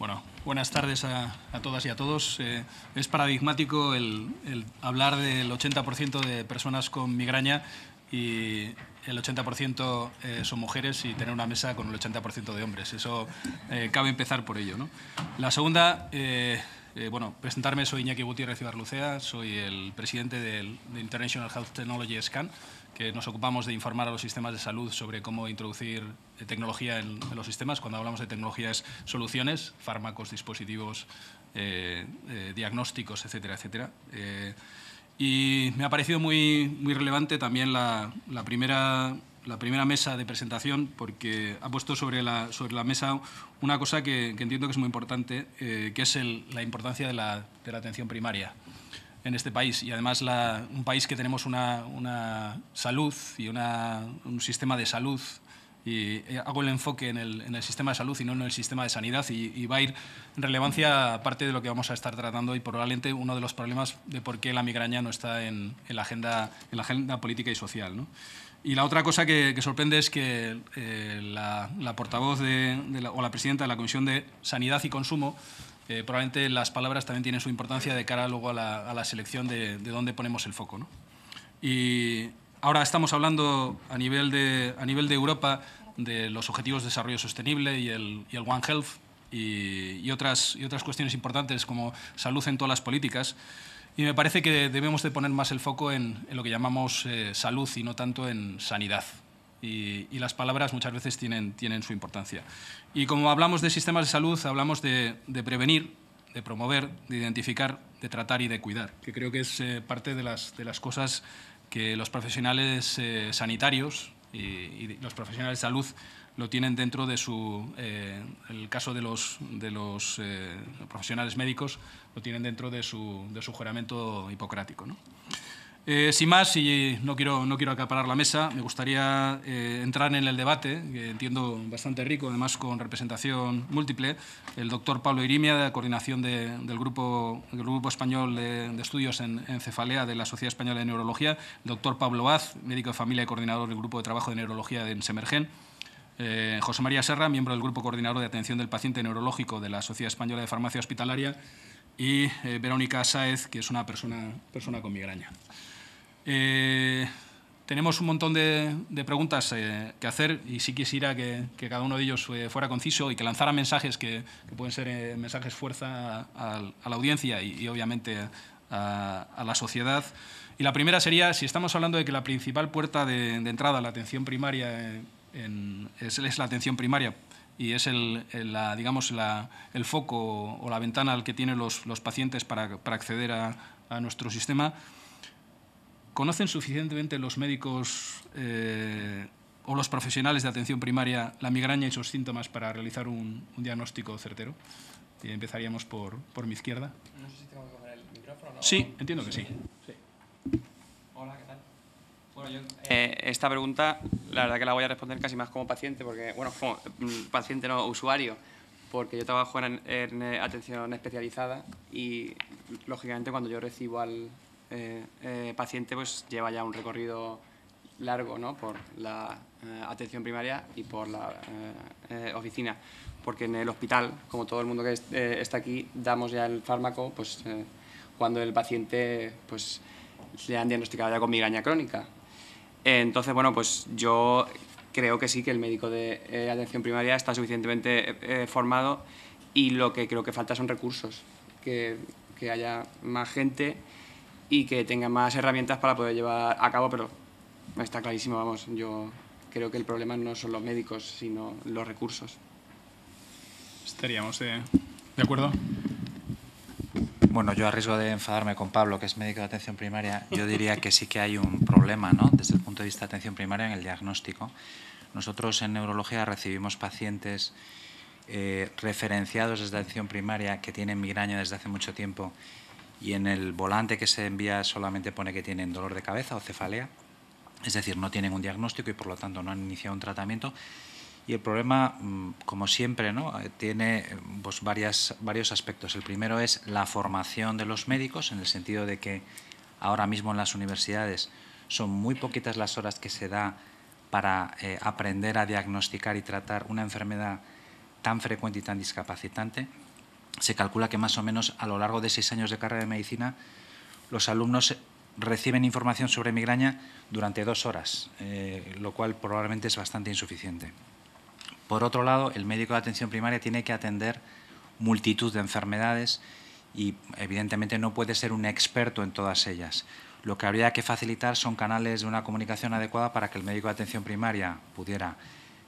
Bueno, buenas tardes a todas y a todos. Es paradigmático el hablar del 80% de personas con migraña y el 80% son mujeres y tener una mesa con el 80% de hombres. Eso cabe empezar por ello, ¿no? La segunda, bueno, presentarme, soy Iñaki Gutiérrez Ibarlucea, soy el presidente de International Health Technology SCAN, que nos ocupamos de informar a los sistemas de salud sobre cómo introducir tecnología en los sistemas. Cuando hablamos de tecnología es soluciones, fármacos, dispositivos, diagnósticos, etcétera, etcétera. Y me ha parecido muy relevante también la primera mesa de presentación, porque ha puesto sobre la mesa una cosa que entiendo que es muy importante, que es la importancia de la atención primaria en este país. Y además un país que tenemos una salud y un sistema de salud, y hago el enfoque en el sistema de salud y no en el sistema de sanidad, y va a ir en relevancia parte de lo que vamos a estar tratando y probablemente uno de los problemas de por qué la migraña no está en la agenda política y social, ¿no? Y la otra cosa que sorprende es que la portavoz o la presidenta de la Comisión de Sanidad y Consumo, probablemente las palabras también tienen su importancia de cara luego a la selección de dónde ponemos el foco, ¿no? Y ahora estamos hablando a nivel de Europa de los Objetivos de Desarrollo Sostenible y el One Health y otras cuestiones importantes como salud en todas las políticas. Y me parece que debemos de poner más el foco en lo que llamamos salud y no tanto en sanidad. Y las palabras muchas veces tienen su importancia. Y como hablamos de sistemas de salud, hablamos de prevenir, de promover, de identificar, de tratar y de cuidar, que creo que es parte de las cosas que los profesionales sanitarios y los profesionales de salud lo tienen dentro de el caso de los profesionales médicos, lo tienen dentro de su juramento hipocrático, ¿no? Sin más, y no quiero acaparar la mesa, me gustaría entrar en el debate, que entiendo bastante rico, además con representación múltiple. El doctor Pablo Irimia, de la coordinación del Grupo Español de Estudios en Cefalea de la Sociedad Española de Neurología. El doctor Pablo Vaz, médico de familia y coordinador del Grupo de Trabajo de Neurología en Semergen. José María Serra, miembro del Grupo Coordinador de Atención del Paciente Neurológico de la Sociedad Española de Farmacia Hospitalaria. Y Verónica Sáez, que es una persona con migraña. Tenemos un montón de preguntas que hacer y sí quisiera que cada uno de ellos fuera conciso y que lanzara mensajes que pueden ser mensajes fuerza a la audiencia y obviamente a la sociedad. Y la primera sería, si estamos hablando de que la principal puerta de entrada a la atención primaria es la atención primaria y es digamos, el foco o la ventana al que tienen los pacientes para acceder a nuestro sistema, ¿conocen suficientemente los médicos o los profesionales de atención primaria la migraña y sus síntomas para realizar un diagnóstico certero? Y empezaríamos por mi izquierda. No sé si tengo que coger el micrófono, ¿no? Sí, entiendo que sí. Hola, ¿qué tal? Bueno, yo esta pregunta, la verdad que la voy a responder casi más como paciente, porque, bueno, como paciente no usuario, porque yo trabajo en atención especializada y, lógicamente, cuando yo recibo al paciente, pues lleva ya un recorrido largo, ¿no?, por la atención primaria y por la oficina, porque en el hospital, como todo el mundo que está aquí, damos ya el fármaco pues cuando el paciente pues le han diagnosticado ya con migraña crónica. Entonces, bueno, pues yo creo que sí, que el médico de atención primaria está suficientemente formado, y lo que creo que falta son recursos, que haya más gente y que tenga más herramientas para poder llevar a cabo, pero está clarísimo, vamos, yo creo que el problema no son los médicos, sino los recursos. ¿Estaríamos de acuerdo? Bueno, yo a riesgo de enfadarme con Pablo, que es médico de atención primaria, yo diría que sí que hay un problema, ¿no?, desde el punto de vista de atención primaria en el diagnóstico. Nosotros en neurología recibimos pacientes referenciados desde atención primaria que tienen migraña desde hace mucho tiempo, y en el volante que se envía solamente pone que tienen dolor de cabeza o cefalea, es decir, no tienen un diagnóstico y por lo tanto no han iniciado un tratamiento. Y el problema, como siempre, ¿no?, tiene pues varios aspectos. El primero es la formación de los médicos, en el sentido de que ahora mismo en las universidades son muy poquitas las horas que se da para aprender a diagnosticar y tratar una enfermedad tan frecuente y tan discapacitante. se calcula que más o menos a lo largo de 6 años de carrera de medicina los alumnos reciben información sobre migraña durante 2 horas, lo cual probablemente es bastante insuficiente. Por otro lado, el médico de atención primaria tiene que atender multitud de enfermedades y, evidentemente, no puede ser un experto en todas ellas. Lo que habría que facilitar son canales de una comunicación adecuada para que el médico de atención primaria pudiera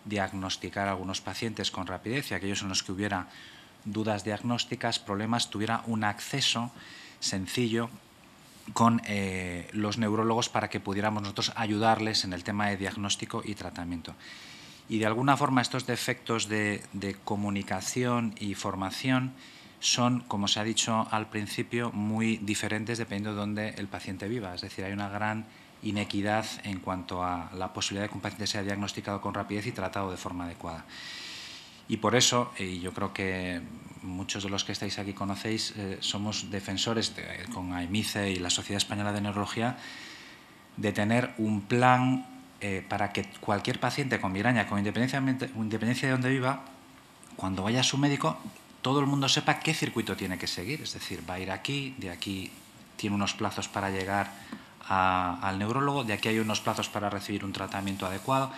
diagnosticar a algunos pacientes con rapidez y aquellos en los que hubiera dudas diagnósticas, problemas, tuviera un acceso sencillo con los neurólogos para que pudiéramos nosotros ayudarles en el tema de diagnóstico y tratamiento. Y de alguna forma estos defectos de comunicación y formación son, como se ha dicho al principio, muy diferentes dependiendo de dónde el paciente viva. Es decir, hay una gran inequidad en cuanto a la posibilidad de que un paciente sea diagnosticado con rapidez y tratado de forma adecuada. Y por eso, y yo creo que muchos de los que estáis aquí conocéis, somos defensores con AEMICE y la Sociedad Española de Neurología de tener un plan para que cualquier paciente con migraña, con independencia de donde viva, cuando vaya a su médico, todo el mundo sepa qué circuito tiene que seguir. Es decir, va a ir aquí, de aquí tiene unos plazos para llegar al neurólogo, de aquí hay unos plazos para recibir un tratamiento adecuado.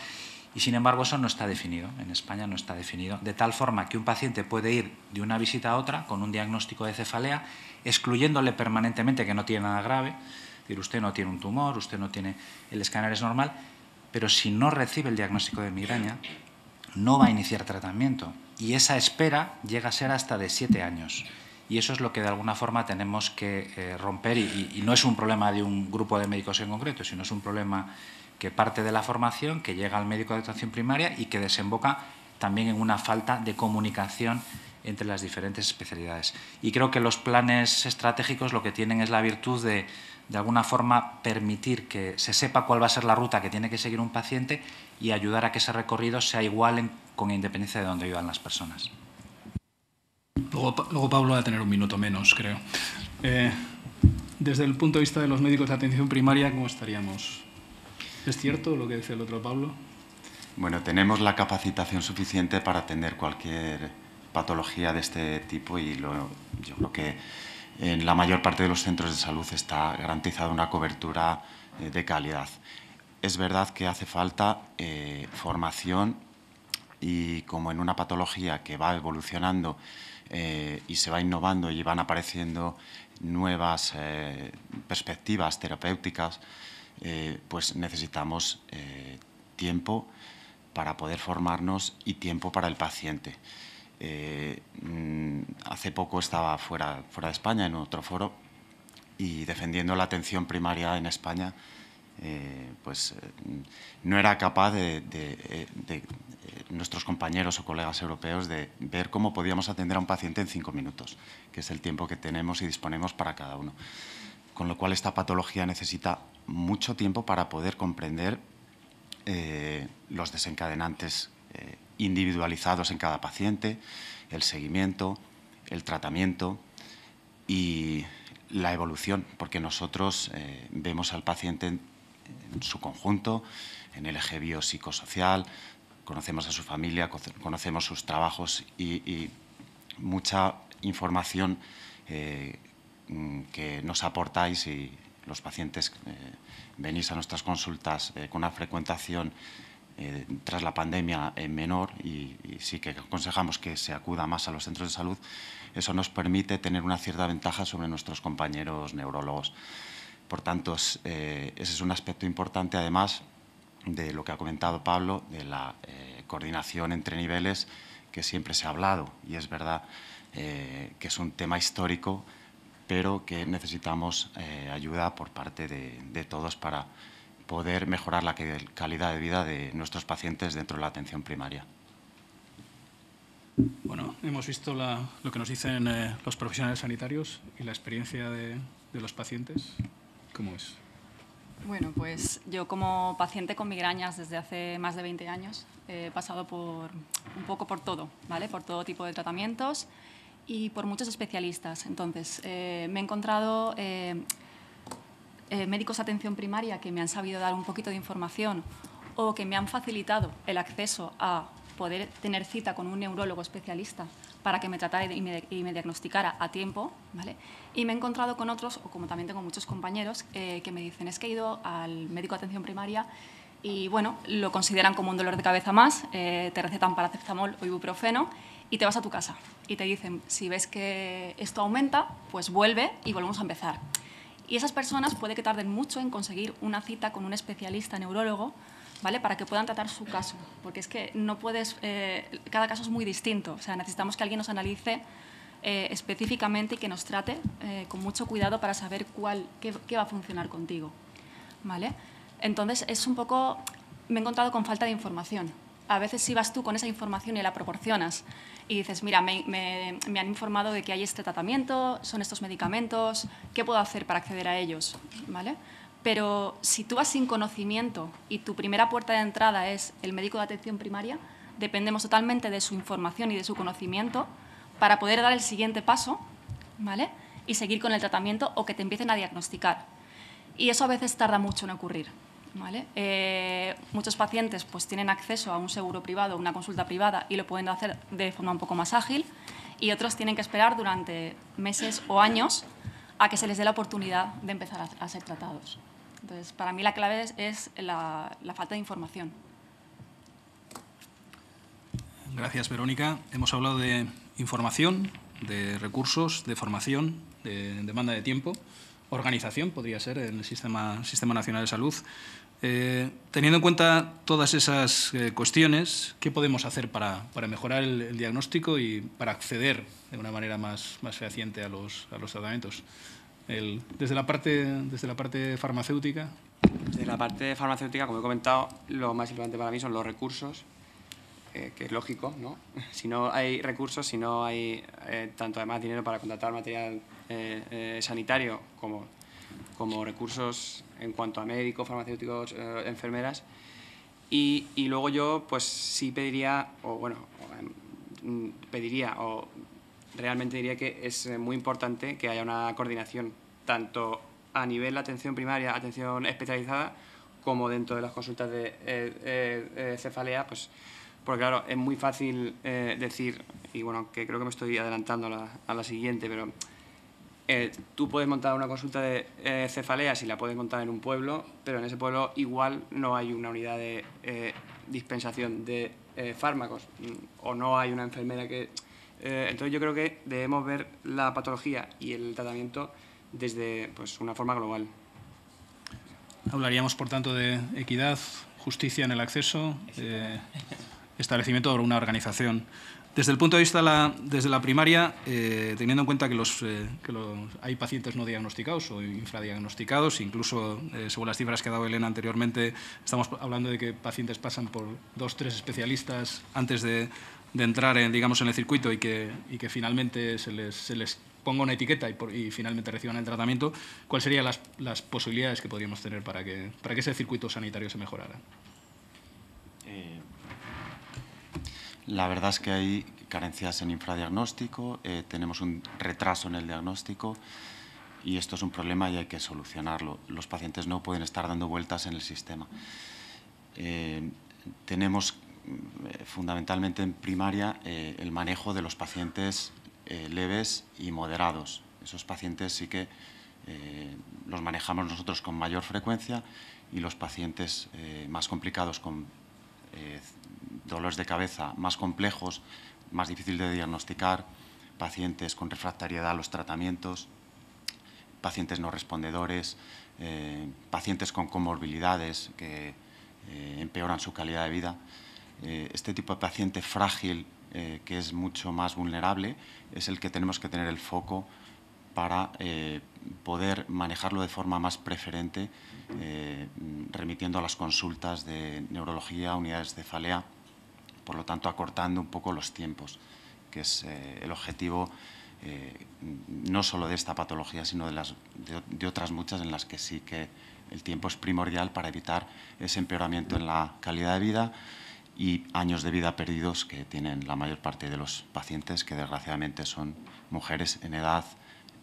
Y, sin embargo, eso no está definido. En España no está definido. De tal forma que un paciente puede ir de una visita a otra con un diagnóstico de cefalea, excluyéndole permanentemente que no tiene nada grave. Es decir, usted no tiene un tumor, usted no tiene... El escáner es normal, pero si no recibe el diagnóstico de migraña, no va a iniciar tratamiento. Y esa espera llega a ser hasta de 7 años. Y eso es lo que de alguna forma tenemos que romper. Y no es un problema de un grupo de médicos en concreto, sino es un problema que parte de la formación, que llega al médico de atención primaria y que desemboca también en una falta de comunicación entre las diferentes especialidades. Y creo que los planes estratégicos lo que tienen es la virtud de alguna forma, permitir que se sepa cuál va a ser la ruta que tiene que seguir un paciente y ayudar a que ese recorrido sea igual con independencia de dónde vivan las personas. Luego Pablo va a tener un minuto menos, creo. Desde el punto de vista de los médicos de atención primaria, ¿cómo estaríamos? ¿Es cierto lo que dice el otro Pablo? Bueno, tenemos la capacitación suficiente para atender cualquier patología de este tipo y yo creo que en la mayor parte de los centros de salud está garantizada una cobertura de calidad. Es verdad que hace falta formación y, como en una patología que va evolucionando y se va innovando y van apareciendo nuevas perspectivas terapéuticas, pues necesitamos tiempo para poder formarnos y tiempo para el paciente. Hace poco estaba fuera de España en otro foro y defendiendo la atención primaria en España, no era capaz de nuestros compañeros o colegas europeos de ver cómo podíamos atender a un paciente en 5 minutos, que es el tiempo que tenemos y disponemos para cada uno. Con lo cual esta patología necesita mucho tiempo para poder comprender los desencadenantes individualizados en cada paciente, el seguimiento, el tratamiento y la evolución, porque nosotros vemos al paciente en su conjunto, en el eje biopsicosocial, conocemos a su familia, conocemos sus trabajos y mucha información que nos aportáis, y los pacientes venís a nuestras consultas con una frecuentación tras la pandemia menor y sí que aconsejamos que se acuda más a los centros de salud. Eso nos permite tener una cierta ventaja sobre nuestros compañeros neurólogos. Por tanto, ese es un aspecto importante, además de lo que ha comentado Pablo, de la coordinación entre niveles, que siempre se ha hablado, y es verdad que es un tema histórico, pero que necesitamos ayuda por parte de todos para poder mejorar la calidad de vida de nuestros pacientes dentro de la atención primaria. Bueno, hemos visto lo que nos dicen los profesionales sanitarios y la experiencia de los pacientes. ¿Cómo es? Bueno, pues yo como paciente con migrañas desde hace más de 20 años he pasado un poco por todo, ¿vale? Por todo tipo de tratamientos y por muchos especialistas. Entonces, me he encontrado médicos de atención primaria que me han sabido dar un poquito de información o que me han facilitado el acceso a poder tener cita con un neurólogo especialista para que me tratara y me diagnosticara a tiempo, ¿vale? Y me he encontrado con otros, o como también tengo muchos compañeros, que me dicen, es que he ido al médico de atención primaria y, bueno, lo consideran como un dolor de cabeza más, te recetan paracetamol o ibuprofeno y te vas a tu casa. Y te dicen, si ves que esto aumenta, pues vuelve y volvemos a empezar. Y esas personas puede que tarden mucho en conseguir una cita con un especialista neurólogo, ¿vale? Para que puedan tratar su caso, porque es que no puedes, cada caso es muy distinto, o sea, necesitamos que alguien nos analice específicamente y que nos trate con mucho cuidado para saber qué va a funcionar contigo, ¿vale? Entonces, es un poco, me he encontrado con falta de información. A veces si vas tú con esa información y la proporcionas y dices, mira, me han informado de que hay este tratamiento, son estos medicamentos, ¿qué puedo hacer para acceder a ellos? ¿Vale? Pero si tú vas sin conocimiento y tu primera puerta de entrada es el médico de atención primaria, dependemos totalmente de su información y de su conocimiento para poder dar el siguiente paso, ¿vale? Y seguir con el tratamiento o que te empiecen a diagnosticar. Y eso a veces tarda mucho en ocurrir, ¿vale? Muchos pacientes pues, tienen acceso a un seguro privado, una consulta privada y lo pueden hacer de forma un poco más ágil y otros tienen que esperar durante meses o años a que se les dé la oportunidad de empezar a ser tratados. Entonces, para mí la clave es la falta de información. Gracias, Verónica. Hemos hablado de información, de recursos, de formación, de demanda de tiempo, organización, podría ser, en el Sistema Nacional de Salud. Teniendo en cuenta todas esas cuestiones, ¿qué podemos hacer para mejorar el diagnóstico y para acceder de una manera más fehaciente a los tratamientos? Desde la parte farmacéutica. Desde la parte farmacéutica, como he comentado, lo más importante para mí son los recursos, que es lógico, ¿no? Si no hay recursos, si no hay tanto además dinero para contratar material sanitario como recursos en cuanto a médicos, farmacéuticos, enfermeras. Y luego yo pues sí pediría, o realmente diría que es muy importante que haya una coordinación tanto a nivel de atención primaria, atención especializada, como dentro de las consultas de cefalea, pues porque claro, es muy fácil decir, y bueno, que creo que me estoy adelantando a la siguiente, pero tú puedes montar una consulta de cefalea si la puedes montar en un pueblo, pero en ese pueblo igual no hay una unidad de dispensación de fármacos o no hay una enfermera que... entonces yo creo que debemos ver la patología y el tratamiento desde pues, una forma global. Hablaríamos, por tanto, de equidad, justicia en el acceso, establecimiento de una organización. Desde el punto de vista desde la primaria, teniendo en cuenta que hay pacientes no diagnosticados o infradiagnosticados, incluso según las cifras que ha dado Elena anteriormente, estamos hablando de que pacientes pasan por 2 o 3 especialistas antes de entrar en el circuito y que finalmente se les ponga una etiqueta y finalmente reciban el tratamiento. ¿Cuáles serían las posibilidades que podríamos tener para que ese circuito sanitario se mejorara? La verdad es que hay carencias en infradiagnóstico, tenemos un retraso en el diagnóstico y esto es un problema y hay que solucionarlo. Los pacientes no pueden estar dando vueltas en el sistema. Tenemos fundamentalmente en primaria el manejo de los pacientes leves y moderados. Esos pacientes sí que los manejamos nosotros con mayor frecuencia y los pacientes más complicados con dolores de cabeza más complejos, más difícil de diagnosticar, pacientes con refractariedad a los tratamientos, pacientes no respondedores, pacientes con comorbilidades que empeoran su calidad de vida. Este tipo de paciente frágil, que es mucho más vulnerable, es el que tenemos que tener el foco para poder manejarlo de forma más preferente, remitiendo a las consultas de neurología, unidades de cefalea, por lo tanto acortando un poco los tiempos, que es el objetivo no solo de esta patología, sino de otras muchas en las que sí que el tiempo es primordial para evitar ese empeoramiento en la calidad de vida y años de vida perdidos que tienen la mayor parte de los pacientes, que desgraciadamente son mujeres en edad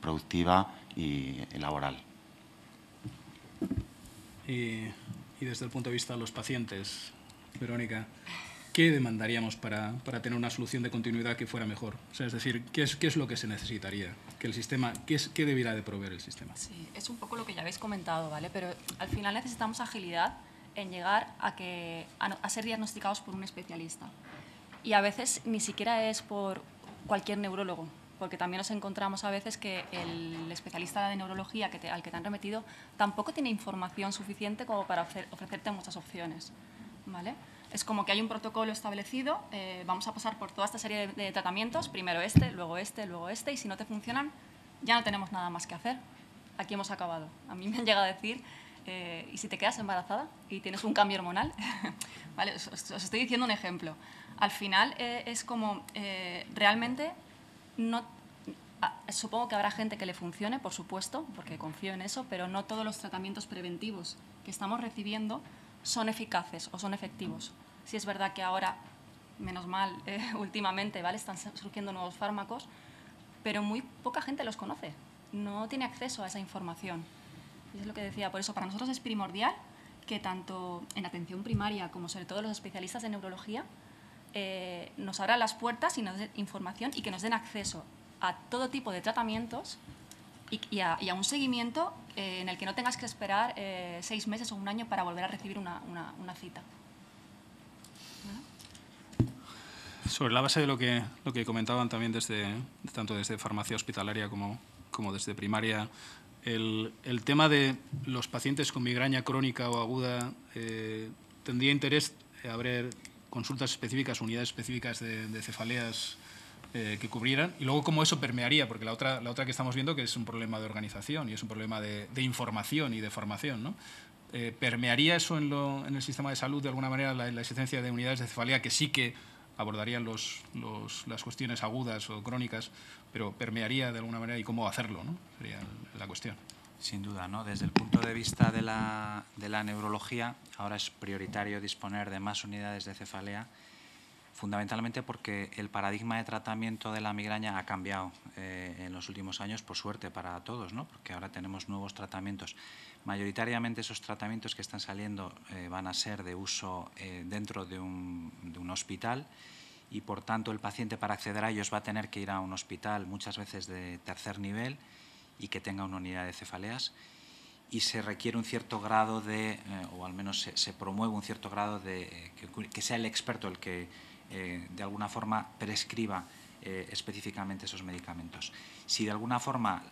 productiva y laboral. Y desde el punto de vista de los pacientes, Verónica, ¿qué demandaríamos para tener una solución de continuidad que fuera mejor? O sea, es decir, ¿qué es lo que se necesitaría? Que el sistema, ¿qué debiera de proveer el sistema? Sí, es un poco lo que ya habéis comentado, ¿vale? Pero al final necesitamos agilidad en llegar a ser diagnosticados por un especialista. Y a veces ni siquiera es por cualquier neurólogo, porque también nos encontramos a veces que el especialista de neurología al que te han remitido tampoco tiene información suficiente como para ofrecerte muchas opciones, ¿vale? Es como que hay un protocolo establecido, vamos a pasar por toda esta serie de tratamientos, primero luego este, y si no te funcionan, ya no tenemos nada más que hacer. Aquí hemos acabado. A mí me han llegado a decir, ¿y si te quedas embarazada y tienes un cambio hormonal? ¿Vale? Os estoy diciendo un ejemplo. Al final es como, realmente, supongo que habrá gente que le funcione, por supuesto, porque confío en eso, pero no todos los tratamientos preventivos que estamos recibiendo son eficaces o son efectivos. Sí es verdad que ahora, menos mal, últimamente, ¿vale?, están surgiendo nuevos fármacos, pero muy poca gente los conoce, no tiene acceso a esa información. Y es lo que decía, por eso para nosotros es primordial que tanto en atención primaria como sobre todo los especialistas de neurología nos abran las puertas y nos den información y que nos den acceso a todo tipo de tratamientos y a un seguimiento en el que no tengas que esperar 6 meses o un año para volver a recibir una cita. ¿Bueno? Sobre la base de lo que comentaban también tanto desde farmacia hospitalaria como desde primaria, el tema de los pacientes con migraña crónica o aguda, ¿tendría interés abrir consultas específicas, unidades específicas de cefaleas que cubrieran? Y luego, ¿cómo eso permearía? Porque la otra que estamos viendo que es un problema de organización y es un problema de información y de formación, ¿no? ¿Permearía eso en el sistema de salud de alguna manera la existencia de unidades de cefalea que sí que abordarían las cuestiones agudas o crónicas, pero permearía de alguna manera, y cómo hacerlo, ¿no? Sería la cuestión. Sin duda, ¿no? Desde el punto de vista de la neurología, ahora es prioritario disponer de más unidades de cefalea, fundamentalmente porque el paradigma de tratamiento de la migraña ha cambiado en los últimos años, por suerte para todos, ¿no? Porque ahora tenemos nuevos tratamientos. Mayoritariamente esos tratamientos que están saliendo van a ser de uso dentro de un hospital, y por tanto el paciente, para acceder a ellos, va a tener que ir a un hospital muchas veces de tercer nivel y que tenga una unidad de cefaleas, y se requiere un cierto grado de, o al menos se promueve un cierto grado de que sea el experto el que de alguna forma prescriba específicamente esos medicamentos. Si de alguna forma,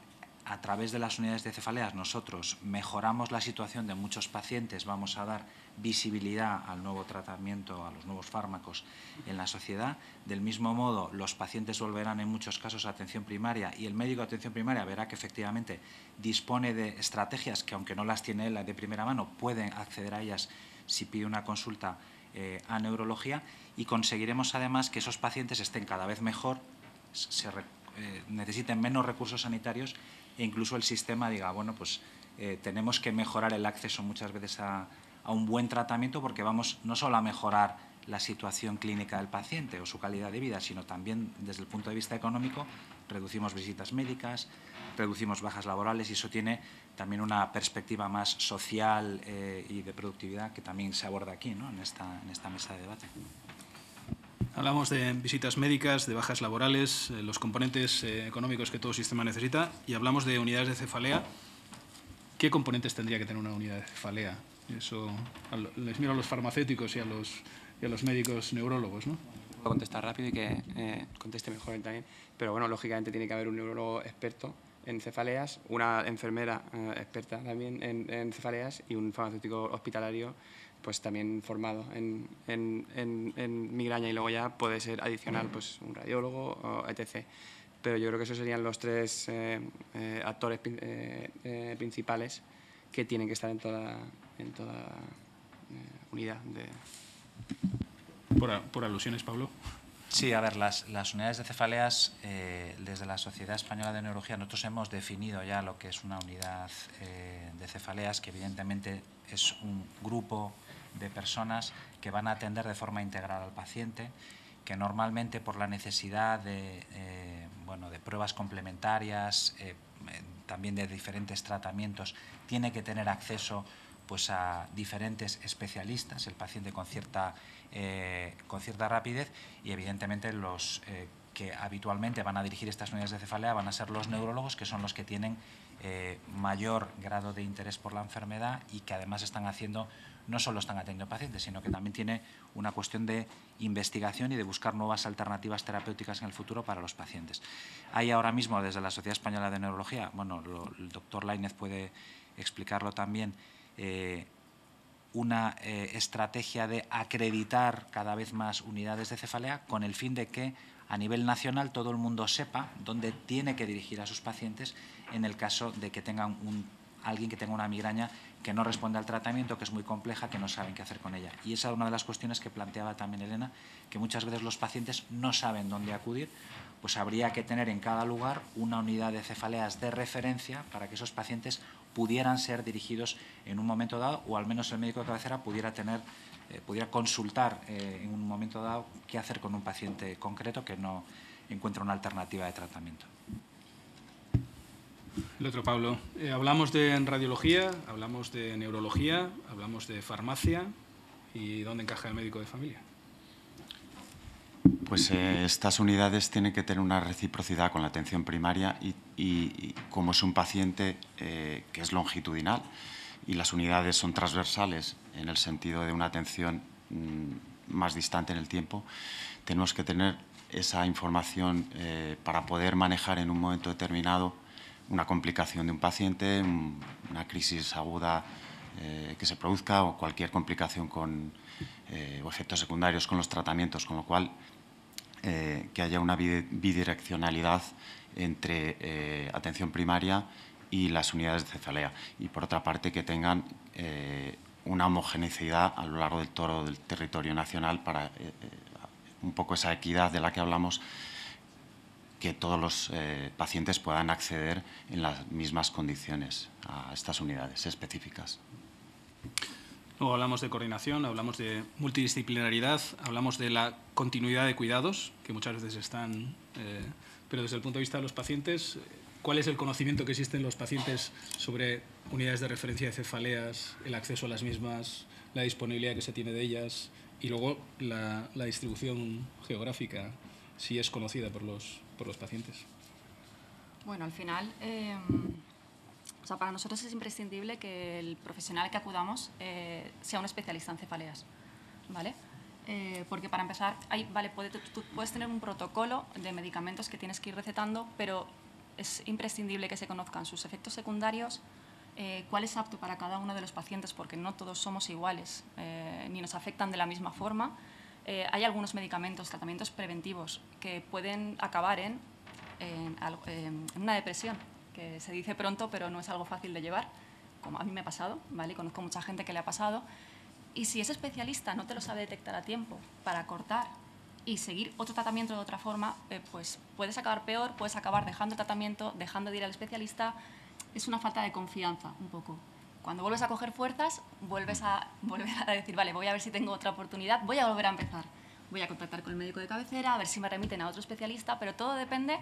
a través de las unidades de cefaleas, nosotros mejoramos la situación de muchos pacientes, vamos a dar visibilidad al nuevo tratamiento, a los nuevos fármacos en la sociedad. Del mismo modo, los pacientes volverán en muchos casos a atención primaria, y el médico de atención primaria verá que efectivamente dispone de estrategias que, aunque no las tiene él de primera mano, pueden acceder a ellas si pide una consulta a neurología, y conseguiremos además que esos pacientes estén cada vez mejor, necesiten menos recursos sanitarios, e incluso el sistema diga, bueno, pues tenemos que mejorar el acceso muchas veces a un buen tratamiento, porque vamos no solo a mejorar la situación clínica del paciente o su calidad de vida, sino también desde el punto de vista económico, reducimos visitas médicas, reducimos bajas laborales, y eso tiene también una perspectiva más social y de productividad que también se aborda aquí, ¿no?, en esta mesa de debate. Hablamos de visitas médicas, de bajas laborales, los componentes económicos que todo sistema necesita, y hablamos de unidades de cefalea. ¿Qué componentes tendría que tener una unidad de cefalea? Eso les miro a los farmacéuticos y a los médicos neurólogos, ¿no? Puedo contestar rápido y que conteste mejor él también. Pero bueno, lógicamente tiene que haber un neurólogo experto en cefaleas, una enfermera experta también en cefaleas, y un farmacéutico hospitalario pues también formado en migraña, y luego ya puede ser adicional pues un radiólogo, etc. Pero yo creo que esos serían los tres actores principales que tienen que estar en toda unidad. Por alusiones, Pablo. Sí, a ver, las unidades de cefaleas, desde la Sociedad Española de Neurología, nosotros hemos definido ya lo que es una unidad de cefaleas, que evidentemente es un grupo de personas que van a atender de forma integral al paciente, que normalmente, por la necesidad de pruebas complementarias, también de diferentes tratamientos, tiene que tener acceso pues a diferentes especialistas, el paciente con cierta rapidez, y evidentemente los que habitualmente van a dirigir estas unidades de cefalea van a ser los neurólogos, que son los que tienen mayor grado de interés por la enfermedad y que además no solo están atendiendo pacientes, sino que también tiene una cuestión de investigación y de buscar nuevas alternativas terapéuticas en el futuro para los pacientes. Hay ahora mismo desde la Sociedad Española de Neurología, bueno, el doctor Lainez puede explicarlo también, una estrategia de acreditar cada vez más unidades de cefalea con el fin de que a nivel nacional todo el mundo sepa dónde tiene que dirigir a sus pacientes en el caso de que tengan alguien que tenga una migraña que no responde al tratamiento, que es muy compleja, que no saben qué hacer con ella. Y esa es una de las cuestiones que planteaba también Elena, que muchas veces los pacientes no saben dónde acudir, pues habría que tener en cada lugar una unidad de cefaleas de referencia para que esos pacientes pudieran ser dirigidos en un momento dado, o al menos el médico de cabecera pudiera consultar en un momento dado qué hacer con un paciente concreto que no encuentra una alternativa de tratamiento. El otro, Pablo. Hablamos de radiología, hablamos de neurología, hablamos de farmacia. ¿Y dónde encaja el médico de familia? Pues estas unidades tienen que tener una reciprocidad con la atención primaria y como es un paciente que es longitudinal y las unidades son transversales en el sentido de una atención más distante en el tiempo, tenemos que tener esa información para poder manejar en un momento determinado una complicación de un paciente, una crisis aguda que se produzca o cualquier complicación o efectos secundarios con los tratamientos, con lo cual que haya una bidireccionalidad entre atención primaria y las unidades de cefalea. Y por otra parte que tengan una homogeneidad a lo largo de todo el territorio nacional para un poco esa equidad de la que hablamos, que todos los pacientes puedan acceder en las mismas condiciones a estas unidades específicas. Luego hablamos de coordinación, hablamos de multidisciplinaridad, hablamos de la continuidad de cuidados, que muchas veces están... pero desde el punto de vista de los pacientes, ¿cuál es el conocimiento que existe en los pacientes sobre unidades de referencia de cefaleas, el acceso a las mismas, la disponibilidad que se tiene de ellas y luego la distribución geográfica, si es conocida por los pacientes? Bueno, al final, para nosotros es imprescindible que el profesional que acudamos sea un especialista en cefaleas, ¿vale? Porque para empezar, tú puedes tener un protocolo de medicamentos que tienes que ir recetando, pero es imprescindible que se conozcan sus efectos secundarios, cuál es apto para cada uno de los pacientes, porque no todos somos iguales, ni nos afectan de la misma forma. Hay algunos medicamentos, tratamientos preventivos, que pueden acabar en una depresión, que se dice pronto, pero no es algo fácil de llevar, como a mí me ha pasado, ¿vale? Conozco mucha gente que le ha pasado. Y si ese especialista no te lo sabe detectar a tiempo para cortar y seguir otro tratamiento de otra forma, pues puedes acabar peor, puedes acabar dejando el tratamiento, dejando de ir al especialista. Es una falta de confianza, un poco. Cuando vuelves a coger fuerzas, vuelves a decir, vale, voy a ver si tengo otra oportunidad, voy a volver a empezar. Voy a contactar con el médico de cabecera, a ver si me remiten a otro especialista, pero todo depende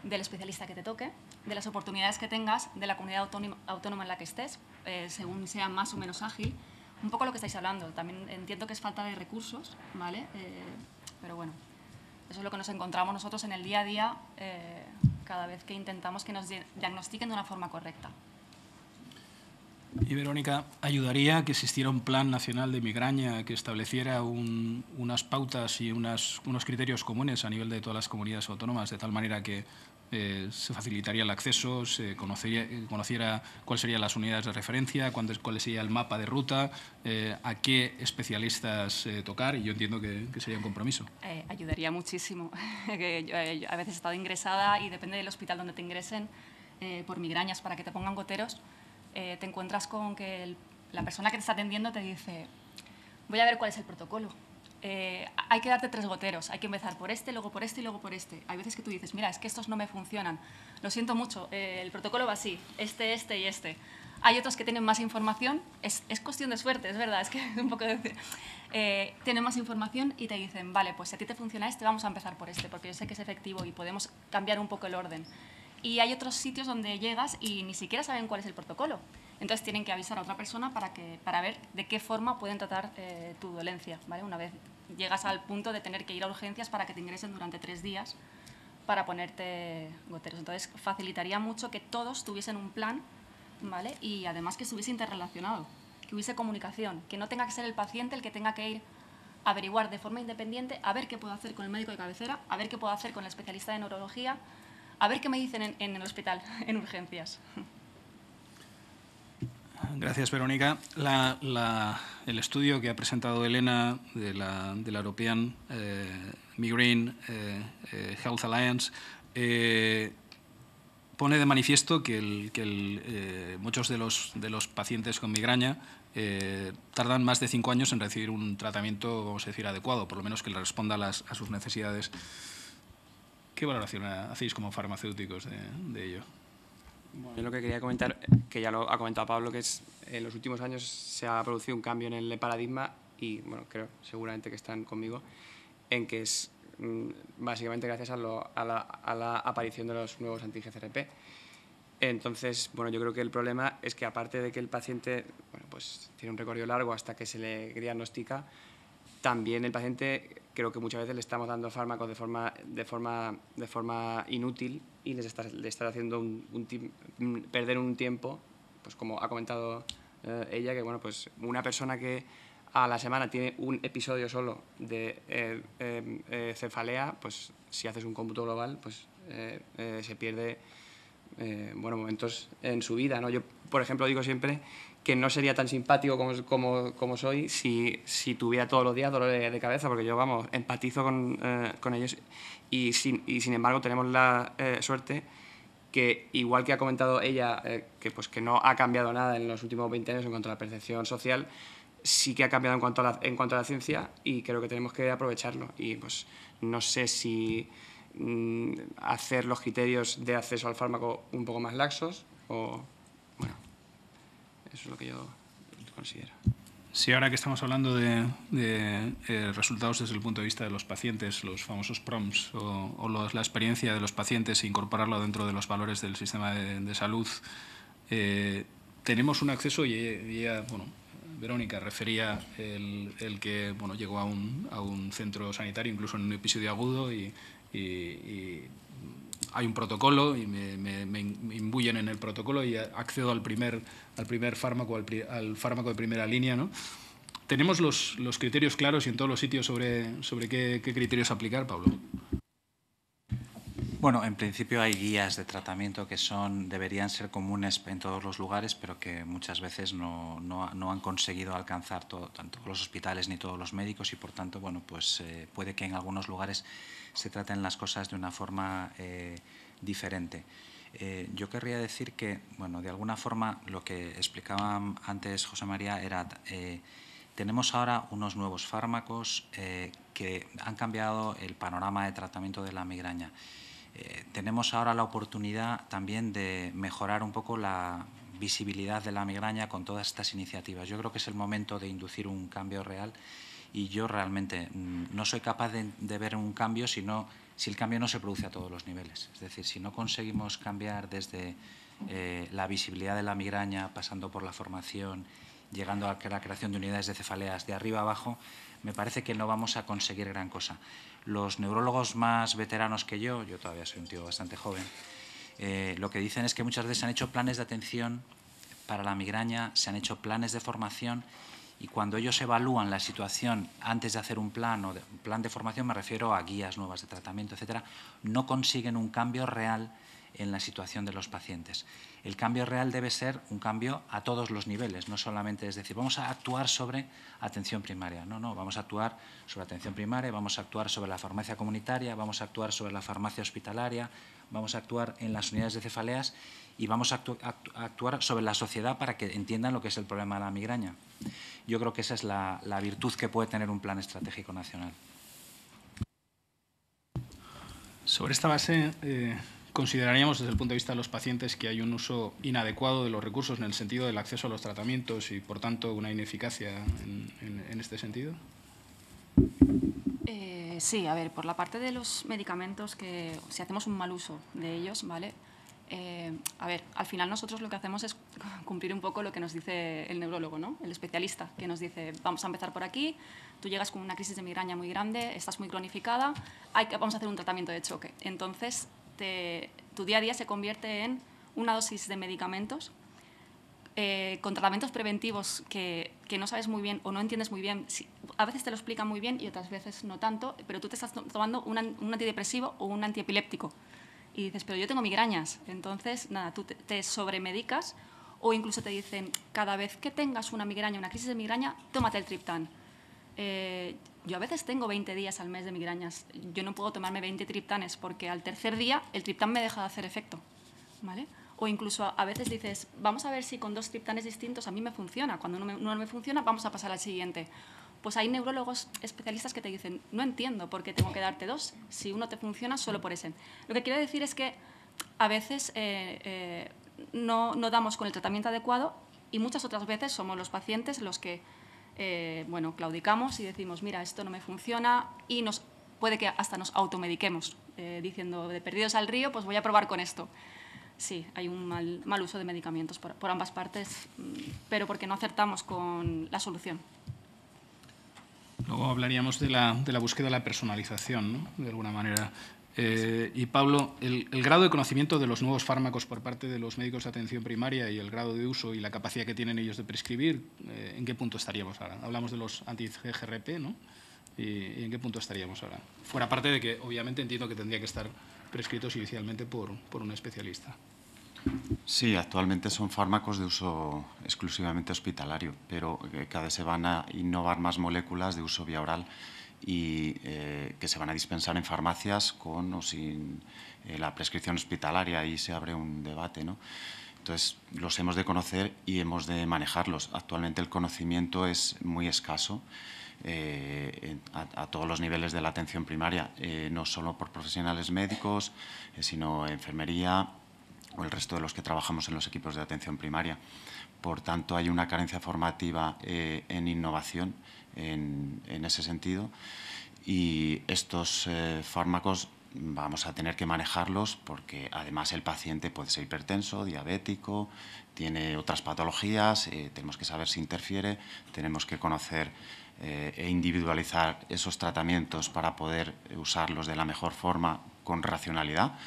del especialista que te toque, de las oportunidades que tengas, de la comunidad autónoma en la que estés, según sea más o menos ágil. Un poco lo que estáis hablando. También entiendo que es falta de recursos, ¿vale? Pero bueno, eso es lo que nos encontramos nosotros en el día a día cada vez que intentamos que nos diagnostiquen de una forma correcta. Y Verónica, ¿ayudaría que existiera un plan nacional de migraña que estableciera unas pautas y unos criterios comunes a nivel de todas las comunidades autónomas, de tal manera que se facilitaría el acceso, se conociera cuáles serían las unidades de referencia, cuál sería el mapa de ruta, a qué especialistas tocar? Y yo entiendo que sería un compromiso. Ayudaría muchísimo. Yo a veces he estado ingresada y depende del hospital donde te ingresen por migrañas para que te pongan goteros. Te encuentras con que la persona que te está atendiendo te dice, voy a ver cuál es el protocolo. Hay que darte 3 goteros, hay que empezar por este, luego por este y luego por este. Hay veces que tú dices, mira, es que estos no me funcionan, lo siento mucho, el protocolo va así, este y este. Hay otros que tienen más información, es cuestión de suerte, es verdad, es que es un poco tienen más información y te dicen, vale, pues si a ti te funciona este, vamos a empezar por este, porque yo sé que es efectivo y podemos cambiar un poco el orden. Y hay otros sitios donde llegas y ni siquiera saben cuál es el protocolo. Entonces tienen que avisar a otra persona para ver de qué forma pueden tratar tu dolencia, ¿vale? Una vez llegas al punto de tener que ir a urgencias para que te ingresen durante 3 días para ponerte goteros. Entonces facilitaría mucho que todos tuviesen un plan, ¿vale? Y además que estuviese interrelacionado, que hubiese comunicación, que no tenga que ser el paciente el que tenga que ir a averiguar de forma independiente, a ver qué puedo hacer con el médico de cabecera, a ver qué puedo hacer con el especialista de neurología, a ver qué me dicen en el hospital, en urgencias. Gracias, Verónica. El estudio que ha presentado Elena de la European Migraine Health Alliance pone de manifiesto que muchos de los pacientes con migraña tardan más de 5 años en recibir un tratamiento, vamos a decir, adecuado, por lo menos que le responda a sus necesidades. ¿Qué valoración hacéis como farmacéuticos de ello? Bueno, yo lo que quería comentar, que ya lo ha comentado Pablo, que es en los últimos años se ha producido un cambio en el paradigma y, bueno, creo seguramente que están conmigo, en que es básicamente gracias a la aparición de los nuevos anti-GCRP. Entonces, bueno, yo creo que el problema es que aparte de que el paciente, bueno, pues tiene un recorrido largo hasta que se le diagnostica, también el paciente creo que muchas veces le estamos dando fármacos de forma inútil y le está haciendo perder un tiempo, pues como ha comentado ella, que bueno, pues una persona que a la semana tiene un episodio solo de cefalea, pues si haces un cómputo global, pues se pierde bueno, momentos en su vida, ¿no? Yo, por ejemplo, digo siempre que no sería tan simpático como soy si tuviera todos los días dolor de cabeza, porque yo, vamos, empatizo con ellos y sin embargo tenemos la suerte que, igual que ha comentado ella, que no ha cambiado nada en los últimos 20 años en cuanto a la percepción social, sí que ha cambiado en cuanto a la ciencia y creo que tenemos que aprovecharlo. Y pues no sé si hacer los criterios de acceso al fármaco un poco más laxos o, bueno, eso es lo que yo considero. Sí, ahora que estamos hablando de resultados desde el punto de vista de los pacientes, los famosos PROMs o la experiencia de los pacientes e incorporarlo dentro de los valores del sistema de salud, tenemos un acceso y ella, bueno, Verónica refería el que bueno, llegó a un centro sanitario incluso en un episodio agudo y hay un protocolo y me imbuyen en el protocolo y accedo al primer fármaco, al fármaco de primera línea, ¿no? ¿Tenemos los criterios claros y en todos los sitios sobre qué criterios aplicar, Pablo? Bueno, en principio hay guías de tratamiento que deberían ser comunes en todos los lugares, pero que muchas veces no han conseguido alcanzar tanto los hospitales ni todos los médicos y, por tanto, bueno, pues puede que en algunos lugares se traten las cosas de una forma diferente. Yo querría decir que, bueno, de alguna forma lo que explicaba antes José María era tenemos ahora unos nuevos fármacos que han cambiado el panorama de tratamiento de la migraña. Tenemos ahora la oportunidad también de mejorar un poco la visibilidad de la migraña con todas estas iniciativas. Yo creo que es el momento de inducir un cambio real y yo realmente no soy capaz de ver un cambio si el cambio no se produce a todos los niveles. Es decir, si no conseguimos cambiar desde la visibilidad de la migraña, pasando por la formación, llegando a la creación de unidades de cefaleas de arriba a abajo, me parece que no vamos a conseguir gran cosa. Los neurólogos más veteranos que yo todavía soy un tío bastante joven, lo que dicen es que muchas veces se han hecho planes de atención para la migraña, se han hecho planes de formación y cuando ellos evalúan la situación antes de hacer un plan de formación, me refiero a guías nuevas de tratamiento, etcétera, no consiguen un cambio real en la situación de los pacientes. El cambio real debe ser un cambio a todos los niveles, no solamente es decir, vamos a actuar sobre atención primaria, no, vamos a actuar sobre atención primaria, vamos a actuar sobre la farmacia comunitaria, vamos a actuar sobre la farmacia hospitalaria, vamos a actuar en las unidades de cefaleas y vamos a actuar sobre la sociedad para que entiendan lo que es el problema de la migraña. Yo creo que esa es la virtud que puede tener un plan estratégico nacional. Sobre esta base, consideraríamos desde el punto de vista de los pacientes que hay un uso inadecuado de los recursos en el sentido del acceso a los tratamientos y, por tanto, una ineficacia en este sentido. Sí, a ver, por la parte de los medicamentos, que si hacemos un mal uso de ellos, ¿vale? A ver, al final nosotros lo que hacemos es cumplir un poco lo que nos dice el neurólogo, ¿no? El especialista, que nos dice, vamos a empezar por aquí, tú llegas con una crisis de migraña muy grande, estás muy cronificada, vamos a hacer un tratamiento de choque. Entonces, tu día a día se convierte en una dosis de medicamentos con tratamientos preventivos que no sabes muy bien o no entiendes muy bien. A veces te lo explican muy bien y otras veces no tanto, pero tú te estás tomando un antidepresivo o un antiepiléptico. Y dices, pero yo tengo migrañas. Entonces, nada, tú te sobremedicas o incluso te dicen, cada vez que tengas una migraña, una crisis de migraña, tómate el triptán. Yo a veces tengo 20 días al mes de migrañas. Yo no puedo tomarme 20 triptanes porque al tercer día el triptán me deja de hacer efecto, ¿vale? O incluso a veces dices, vamos a ver si con 2 triptanes distintos a mí me funciona. Cuando uno no me funciona, vamos a pasar al siguiente. Pues hay neurólogos especialistas que te dicen, no entiendo por qué tengo que darte 2 si uno te funciona solo por ese. Lo que quiero decir es que a veces no damos con el tratamiento adecuado y muchas otras veces somos los pacientes los que claudicamos y decimos, mira, esto no me funciona y puede que hasta nos automediquemos diciendo, de perdidos al río, pues voy a probar con esto. Sí, hay un mal uso de medicamentos por ambas partes, pero porque no acertamos con la solución. Luego hablaríamos de la búsqueda de la personalización, ¿no? De alguna manera. Y Pablo, el grado de conocimiento de los nuevos fármacos por parte de los médicos de atención primaria y el grado de uso y la capacidad que tienen ellos de prescribir, ¿en qué punto estaríamos ahora? Hablamos de los anti-GGRP, ¿no? ¿Y en qué punto estaríamos ahora? Fuera parte de que, obviamente, entiendo que tendría que estar prescritos inicialmente por un especialista. Sí, actualmente son fármacos de uso exclusivamente hospitalario, pero cada vez se van a innovar más moléculas de uso vía oral y que se van a dispensar en farmacias con o sin la prescripción hospitalaria. Ahí se abre un debate, ¿no? Entonces, los hemos de conocer y hemos de manejarlos. Actualmente el conocimiento es muy escaso a todos los niveles de la atención primaria, no solo por profesionales médicos, sino enfermería o el resto de los que trabajamos en los equipos de atención primaria. Por tanto, hay una carencia formativa en innovación en ese sentido y estos fármacos vamos a tener que manejarlos porque además el paciente puede ser hipertenso, diabético, tiene otras patologías, tenemos que saber si interfiere, tenemos que conocer e individualizar esos tratamientos para poder usarlos de la mejor forma con racionalidad.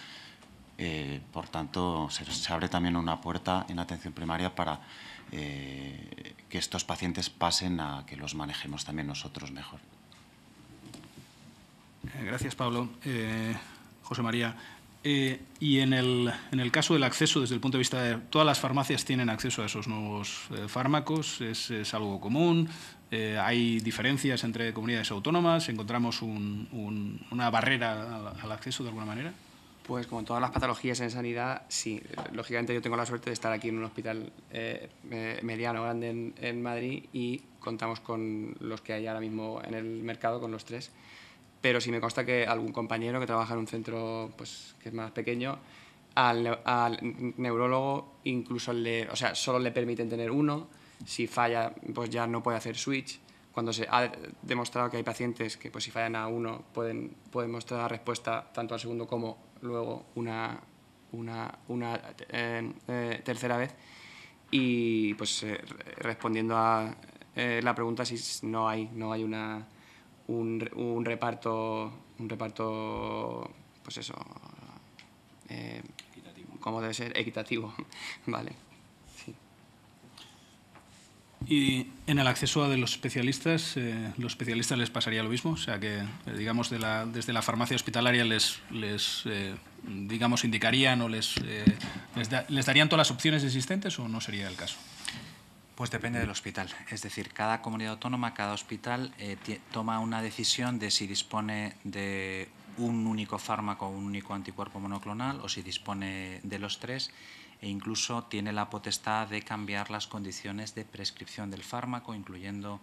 Por tanto, se abre también una puerta en atención primaria para que estos pacientes pasen a que los manejemos también nosotros mejor. Gracias, Pablo. José María, y en el caso del acceso, desde el punto de vista de todas las farmacias tienen acceso a esos nuevos fármacos, ¿es algo común? ¿Hay diferencias entre comunidades autónomas? ¿Encontramos una barrera al acceso de alguna manera? Pues como en todas las patologías en sanidad, sí. Lógicamente yo tengo la suerte de estar aquí en un hospital mediano, grande en Madrid y contamos con los que hay ahora mismo en el mercado, con los 3. Pero sí me consta que algún compañero que trabaja en un centro pues, que es más pequeño, al neurólogo incluso solo le permiten tener uno. Si falla, pues ya no puede hacer switch. Cuando se ha demostrado que hay pacientes que pues, si fallan a uno pueden mostrar la respuesta tanto al segundo como luego una tercera vez. Y pues respondiendo a la pregunta, si no hay un reparto pues eso, como debe ser, equitativo. Vale. Y en el acceso a los especialistas les pasaría lo mismo, o sea que, digamos, desde la farmacia hospitalaria les indicarían o les darían todas las opciones existentes o no sería el caso. Pues depende del hospital, es decir, cada comunidad autónoma, cada hospital toma una decisión de si dispone de un único fármaco o un único anticuerpo monoclonal o si dispone de los 3 e incluso tiene la potestad de cambiar las condiciones de prescripción del fármaco, incluyendo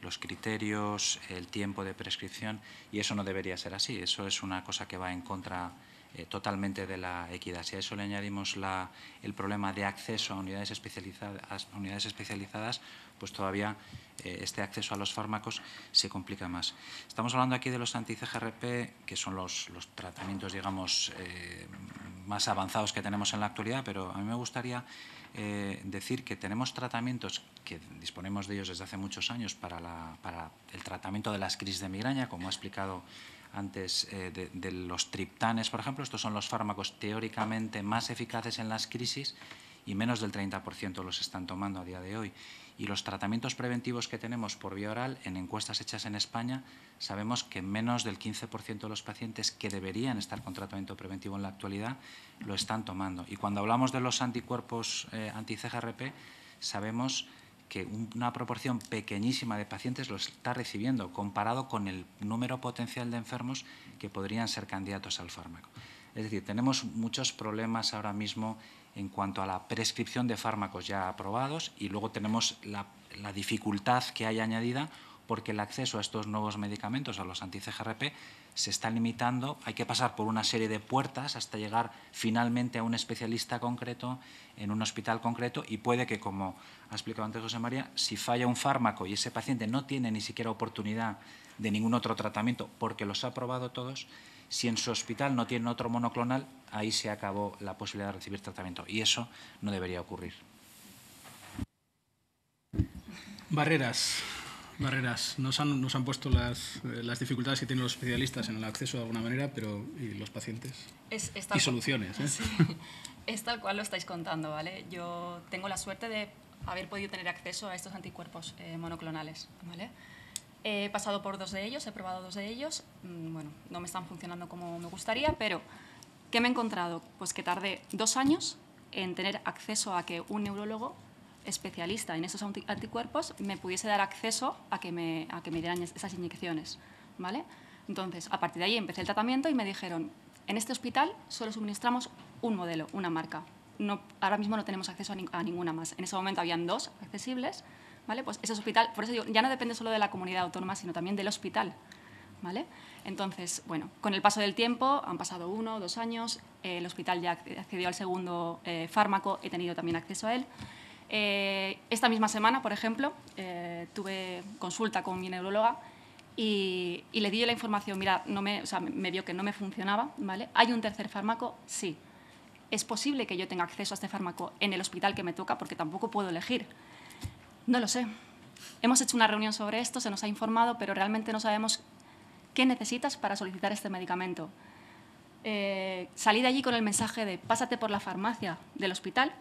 los criterios, el tiempo de prescripción, y eso no debería ser así. Eso es una cosa que va en contra totalmente de la equidad. Si a eso le añadimos el problema de acceso a unidades especializadas, pues todavía este acceso a los fármacos se complica más. Estamos hablando aquí de los anti-CGRP, que son los tratamientos, digamos, más avanzados que tenemos en la actualidad, pero a mí me gustaría decir que tenemos tratamientos que disponemos de ellos desde hace muchos años para el tratamiento de las crisis de migraña, como ha explicado antes de los triptanes, por ejemplo. Estos son los fármacos teóricamente más eficaces en las crisis y menos del 30% los están tomando a día de hoy. Y los tratamientos preventivos que tenemos por vía oral, en encuestas hechas en España, sabemos que menos del 15% de los pacientes que deberían estar con tratamiento preventivo en la actualidad lo están tomando. Y cuando hablamos de los anticuerpos anti-CGRP, sabemos que una proporción pequeñísima de pacientes lo está recibiendo, comparado con el número potencial de enfermos que podrían ser candidatos al fármaco. Es decir, tenemos muchos problemas ahora mismo en cuanto a la prescripción de fármacos ya aprobados, y luego tenemos la dificultad que hay añadida porque el acceso a estos nuevos medicamentos, a los anti-CGRP, se está limitando. Hay que pasar por una serie de puertas hasta llegar finalmente a un especialista concreto en un hospital concreto, y puede que, como ha explicado antes José María, si falla un fármaco y ese paciente no tiene ni siquiera oportunidad de ningún otro tratamiento porque los ha probado todos, si en su hospital no tiene otro monoclonal, ahí se acabó la posibilidad de recibir tratamiento, y eso no debería ocurrir. Barreras. Nos han puesto las dificultades que tienen los especialistas en el acceso de alguna manera, pero ¿y los pacientes? Y soluciones. Sí, es tal cual lo estáis contando, ¿vale? Yo tengo la suerte de haber podido tener acceso a estos anticuerpos monoclonales, ¿vale? He pasado por 2 de ellos, he probado 2 de ellos. Bueno, no me están funcionando como me gustaría, pero ¿qué me he encontrado? Pues que tardé 2 años en tener acceso a que un neurólogo especialista en esos anticuerpos me pudiese dar acceso a que me dieran esas inyecciones, ¿vale? Entonces, a partir de ahí empecé el tratamiento y me dijeron, en este hospital solo suministramos un modelo, una marca. No, ahora mismo no tenemos acceso a ninguna más. En ese momento habían 2 accesibles, ¿vale? Pues ese hospital, por eso digo, ya no depende solo de la comunidad autónoma, sino también del hospital, ¿vale? Entonces, bueno, con el paso del tiempo, han pasado 1 o 2 años, el hospital ya accedió al segundo fármaco, he tenido también acceso a él. Esta misma semana, por ejemplo, tuve consulta con mi neuróloga y le di la información, mira, me vio que no me funcionaba, ¿vale? ¿Hay un tercer fármaco? Sí. ¿Es posible que yo tenga acceso a este fármaco en el hospital que me toca? Porque tampoco puedo elegir. No lo sé. Hemos hecho una reunión sobre esto, se nos ha informado, pero realmente no sabemos qué necesitas para solicitar este medicamento. Salí de allí con el mensaje de pásate por la farmacia del hospital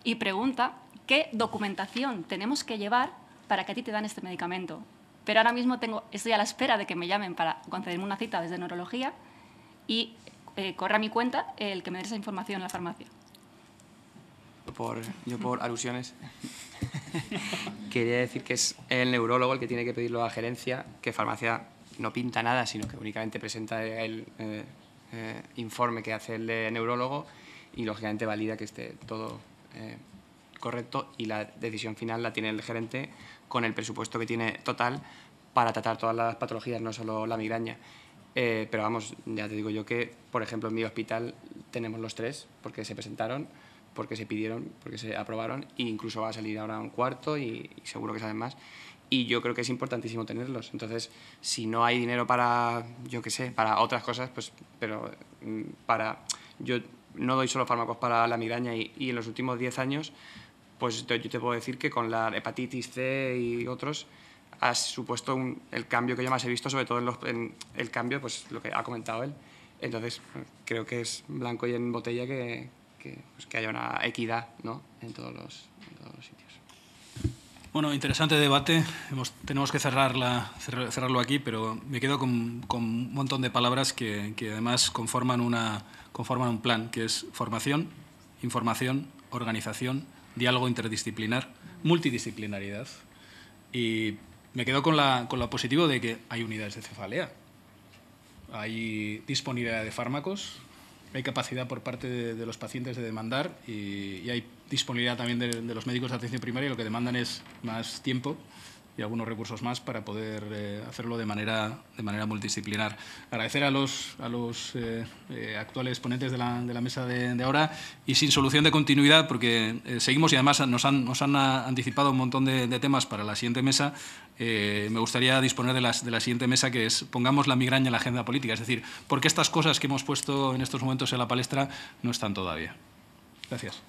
y pregunta qué documentación tenemos que llevar para que a ti te dan este medicamento. Pero ahora mismo estoy a la espera de que me llamen para concederme una cita desde neurología y corre a mi cuenta el que me dé esa información en la farmacia. Yo por alusiones quería decir que es el neurólogo el que tiene que pedirlo a gerencia, que farmacia no pinta nada, sino que únicamente presenta el informe que hace el de neurólogo y lógicamente valida que esté todo correcto, y la decisión final la tiene el gerente con el presupuesto que tiene total para tratar todas las patologías, no solo la migraña. Pero vamos, ya te digo yo que, por ejemplo, en mi hospital tenemos los 3 porque se presentaron, porque se pidieron, porque se aprobaron, e incluso va a salir ahora un 4 y seguro que salen más. Y yo creo que es importantísimo tenerlos. Entonces, si no hay dinero para, yo qué sé, para otras cosas, pues, pero yo no doy solo fármacos para la migraña y en los últimos 10 años, pues yo te puedo decir que con la hepatitis C y otros ha supuesto el cambio que yo más he visto, sobre todo en el cambio, pues lo que ha comentado él. Entonces, creo que es blanco y en botella que haya una equidad, ¿no?, en todos los sitios. Bueno, interesante debate. Tenemos que cerrarlo aquí, pero me quedo con un montón de palabras que además conforman un plan, que es formación, información, organización, diálogo interdisciplinar, multidisciplinaridad. Y me quedo con lo positivo de que hay unidades de cefalea, hay disponibilidad de fármacos, hay capacidad por parte de los pacientes de demandar y hay disponibilidad también de los médicos de atención primaria. Lo que demandan es más tiempo y algunos recursos más para poder hacerlo de manera multidisciplinar. Agradecer a los actuales ponentes de la mesa de ahora y sin solución de continuidad, porque seguimos y además nos han anticipado un montón de temas para la siguiente mesa. Me gustaría disponer de la siguiente mesa, que es pongamos la migraña en la agenda política, es decir, ¿por qué estas cosas que hemos puesto en estos momentos en la palestra no están todavía? Gracias.